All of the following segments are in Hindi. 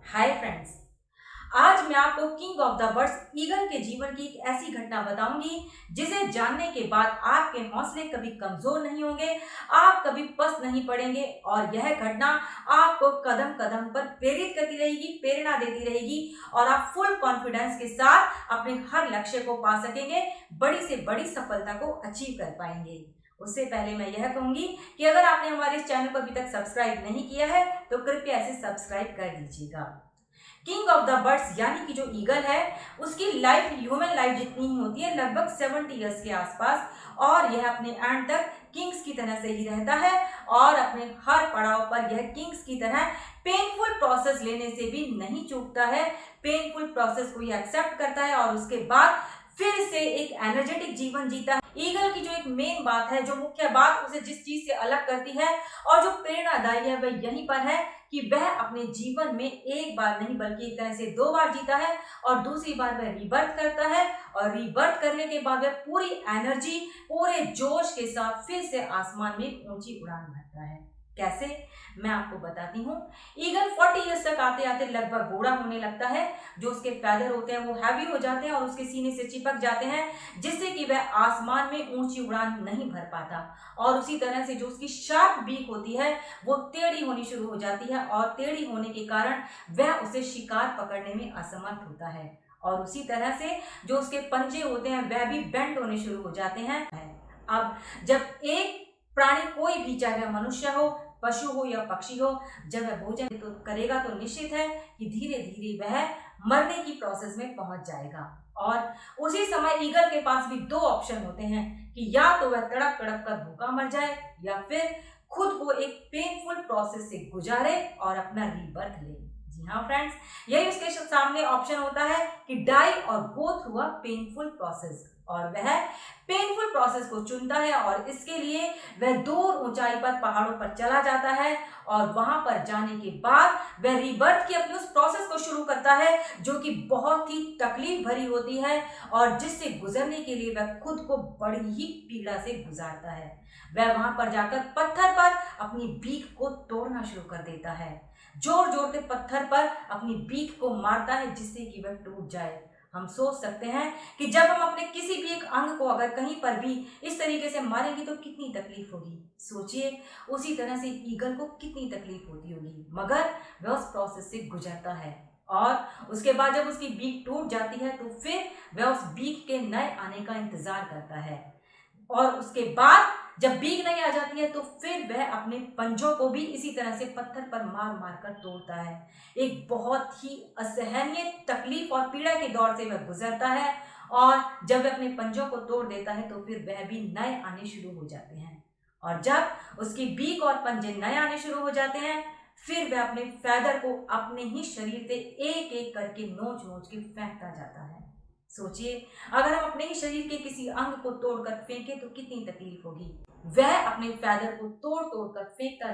Hi friends. आज मैं आपको king of the birds eagle के जीवन की एक ऐसी घटना बताऊंगी जिसे जानने के बाद आपके हौसले कभी कमजोर नहीं होंगे, आप कभी पस्त नहीं पड़ेंगे और यह घटना आपको कदम कदम पर प्रेरित करती रहेगी, प्रेरणा देती रहेगी और आप फुल कॉन्फिडेंस के साथ अपने हर लक्ष्य को पा सकेंगे, बड़ी से बड़ी सफलता को अचीव कर पाएंगे। उससे पहले मैं यह कहूंगी कि अगर आपने हमारे इस चैनल को अभी तक सब्सक्राइब नहीं किया है तो कृपया इसे सब्सक्राइब कर दीजिएगा। किंग ऑफ द बर्ड्स यानी कि जो ईगल है उसकी लाइफ ह्यूमन लाइफ जितनी ही होती है, लगभग 70 इयर्स के आसपास, और यह अपने एंड तक किंग्स की तरह से ही रहता है और अपने हर पड़ाव पर यह किंग्स की तरह पेनफुल प्रोसेस लेने से भी नहीं चूकता है। पेनफुल प्रोसेस को यह एक्सेप्ट करता है और उसके बाद फिर से एक एनर्जेटिक जीवन जीता है। ईगल की जो एक मेन बात है, जो मुख्य बात उसे जिस चीज से अलग करती है और जो प्रेरणादायी है वह यहीं पर है कि वह अपने जीवन में एक बार नहीं बल्कि एक तरह से 2 बार जीता है और दूसरी बार वह रीबर्थ करता है और रीबर्थ करने के बाद वह पूरी एनर्जी, पूरे जोश के साथ फिर से आसमान में ऊंची उड़ान भरता है। कैसे, मैं आपको बताती हूँ। ईगल 40 इयर्स तक आते आते लगभग बूढ़ा होने लगता है। जो उसके फैदर होते हैं वो हैवी हो जाते हैं और उसके सीने से चिपक जाते हैं, जिससे कि वह आसमान में ऊंची उड़ान नहीं भर पाता। और उसी तरह से जो उसकी शार्प बीक होती है वो टेढ़ी होनी शुरू हो जाती है और टेढ़ी होने के कारण वह उसे शिकार पकड़ने में असमर्थ होता है। और उसी तरह से जो उसके पंजे होते हैं वह भी बेंड होने शुरू हो जाते हैं। अब जब एक प्राणी, कोई भी, चाहे वह मनुष्य हो, पशु हो या पक्षी हो, जब वह भोजन तो करेगा तो निश्चित है कि धीरे धीरे वह मरने की प्रोसेस में पहुंच जाएगा। और उसी समय ईगल के पास भी 2 ऑप्शन होते हैं कि या तो वह तड़प तड़प कर भूखा मर जाए या फिर खुद को एक पेनफुल प्रोसेस से गुजारे और अपना रीबर्थ ले। जी हाँ फ्रेंड्स, यही उसके सामने ऑप्शन होता है कि डाई और go through a painful process, और वह पेनफुल प्रोसेस को चुनता है और इसके लिए वह दूर ऊंचाई पर पहाड़ों पर चला जाता है और वहां पर जाने के बाद वह रीबर्थ की अपनी उस प्रोसेस को शुरू करता है जो कि बहुत ही तकलीफ भरी होती है और जिससे गुजरने के लिए वह खुद को बड़ी ही पीड़ा से गुजारता है। वह वहां पर जाकर पत्थर पर अपनी बीक को तोड़ना शुरू कर देता है, जोर जोर के पत्थर पर अपनी बीक को मारता है जिससे कि वह टूट जाए। हम सोच सकते हैं कि जब हम अपने किसी भी एक अंग को अगर कहीं पर भी इस तरीके से मारेंगे तो कितनी तकलीफ होगी। सोचिए उसी तरह से ईगल को कितनी तकलीफ होती होगी, मगर वह उस प्रोसेस से गुजरता है और उसके बाद जब उसकी बीक टूट जाती है तो फिर वह उस बीक के नए आने का इंतजार करता है और उसके बाद जब बीक नहीं आ जाती है तो फिर वह अपने पंजों को भी इसी तरह से पत्थर पर मार मार कर तोड़ता है। एक बहुत ही असहनीय तकलीफ और पीड़ा के दौर से वह गुजरता है और जब वह अपने पंजों को तोड़ देता है तो फिर वह भी नए आने शुरू हो जाते हैं। और जब उसकी बीक और पंजे नए आने शुरू हो जाते हैं फिर वह अपने फैदर को अपने ही शरीर से एक एक करके नोच नोच के फेंकता जाता है। सोचिए अगर हम अपने ही शरीर के किसी अंग को तोड़कर फेंके तो कितनी तकलीफ होगी। वह अपने फैदर को तोड़ तोड़ कर फेंकता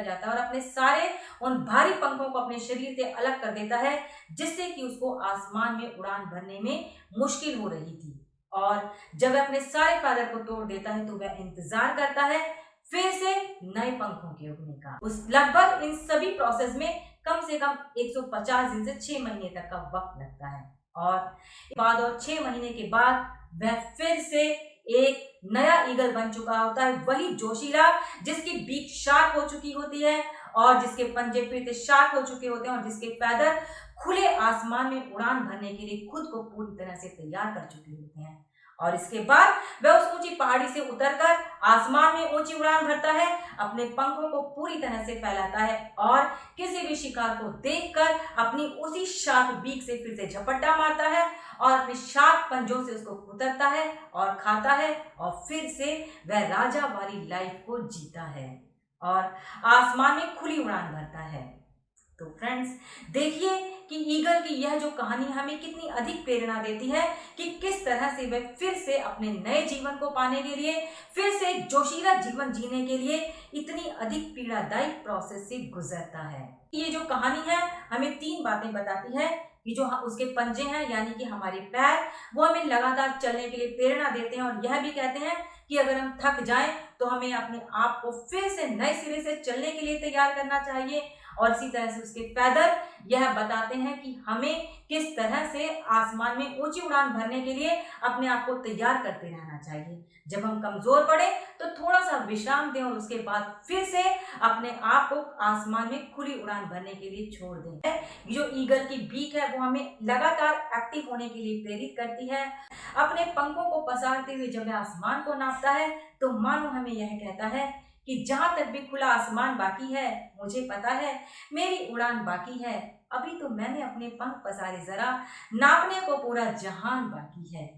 जाता है और अपने सारे उन भारी पंखों को अपने शरीर से अलग कर देता है जिससे कि उसको आसमान में उड़ान भरने में मुश्किल हो रही थी। और जब वह अपने सारे फैदर को तोड़ देता है तो वह इंतजार करता है फिर से नए पंखों के उगने का। उस लगभग इन सभी प्रोसेस में कम से कम 150 दिन से 6 महीने तक का वक्त लगता है और 6 महीने के बाद वह फिर से एक नया ईगल बन चुका होता है, वही जोशीला जिसकी बीक शार्प हो चुकी होती है और जिसके पंजे फिर से शार्प हो चुके होते हैं और जिसके पैदल खुले आसमान में उड़ान भरने के लिए खुद को पूरी तरह से तैयार कर चुके होते हैं। और इसके बाद वह उस ऊंची पहाड़ी से उतरकर आसमान में ऊंची उड़ान भरता है, अपने पंखों को पूरी तरह से फैलाता है और किसी भी शिकार को देखकर अपनी उसी शार्प बीक से फिर से झपट्टा मारता है और अपने शार्प पंजों से उसको कुतरता है और खाता है और फिर से वह राजा वाली लाइफ को जीता है और आसमान में खुली उड़ान भरता है। तो फ्रेंड्स देखिए कि ईगल की यह जो कहानी हमें कितनी अधिक प्रेरणा देती है कि किस तरह से वह फिर से अपने नए जीवन को पाने के लिए, फिर से एक जोशीला जीवन जीने के लिए इतनी अधिक पीड़ादायी प्रोसेस से गुजरता है। ये जो कहानी है हमें 3 बातें बताती है कि जो उसके पंजे हैं यानी कि हमारे पैर, वो हमें लगातार चलने के लिए प्रेरणा देते हैं और यह भी कहते हैं कि अगर हम थक जाएं तो हमें अपने आप को फिर से नए सिरे से चलने के लिए तैयार करना चाहिए और इसी तरह से उसके फैदर यह बताते हैं कि हमें किस तरह से आसमान में ऊंची उड़ान भरने के लिए अपने आप को तैयार करते रहना चाहिए। जब हम कमजोर पड़े तो थोड़ा सा विश्राम दें और उसके बाद फिर से अपने आप को आसमान में खुली उड़ान भरने के लिए छोड़ दें। जो ईगल की बीक है वो हमें लगातार एक्टिव होने के लिए प्रेरित करती है। अपने पंखों को पसारते हुए जब वह आसमान को नापता है तो मानो हमें यह कहता है कि जहां तक भी खुला आसमान बाकी है, मुझे पता है मेरी उड़ान बाकी है, अभी तो मैंने अपने पंख पसारे, जरा नापने को पूरा जहान बाकी है।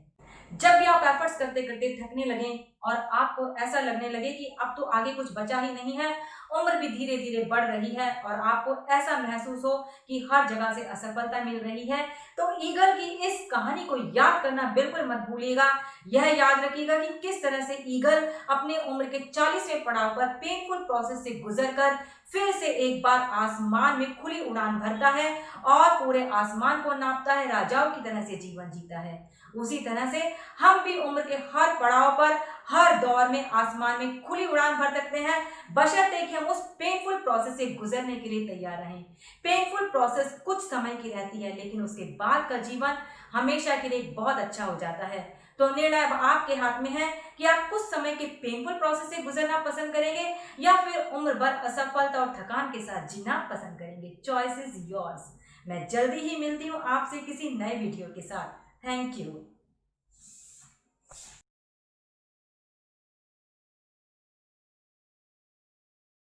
जब भी आप एफर्ट्स करते करते थकने लगे और आपको ऐसा लगने लगे कि अब तो आगे कुछ बचा ही नहीं है, उम्र भी धीरे धीरे बढ़ रही है और आपको ऐसा महसूस हो कि हर जगह से असफलता मिल रही है, तो ईगल की इस कहानी को याद करना बिल्कुल मत भूलिएगा। यह याद रखिएगा कि किस तरह से ईगल अपने उम्र के 40वें पड़ाव पर पेनफुल प्रोसेस से गुजरकर फिर से एक बार आसमान में खुली उड़ान भरता है और पूरे आसमान को नापता है, राजाओं की तरह से जीवन जीता है। उसी तरह से हम भी उम्र के हर पड़ाव पर, हर दौर में आसमान में खुली उड़ान भर सकते हैं, बशर्ते कि हम उस पेनफुल प्रोसेस से गुजरने के लिए तैयार रहें। पेनफुल प्रोसेस कुछ समय की रहती है, लेकिन उसके बाद का जीवन हमेशा के लिए बहुत अच्छा हो जाता है। तो निर्णय अब आपके हाथ में है कि आप कुछ समय के पेनफुल प्रोसेस से गुजरना पसंद करेंगे या फिर उम्र भर असफलता और थकान के साथ जीना पसंद करेंगे। Choice is yours. मैं जल्दी ही मिलती हूँ आपसे किसी नए वीडियो के साथ। Thank you.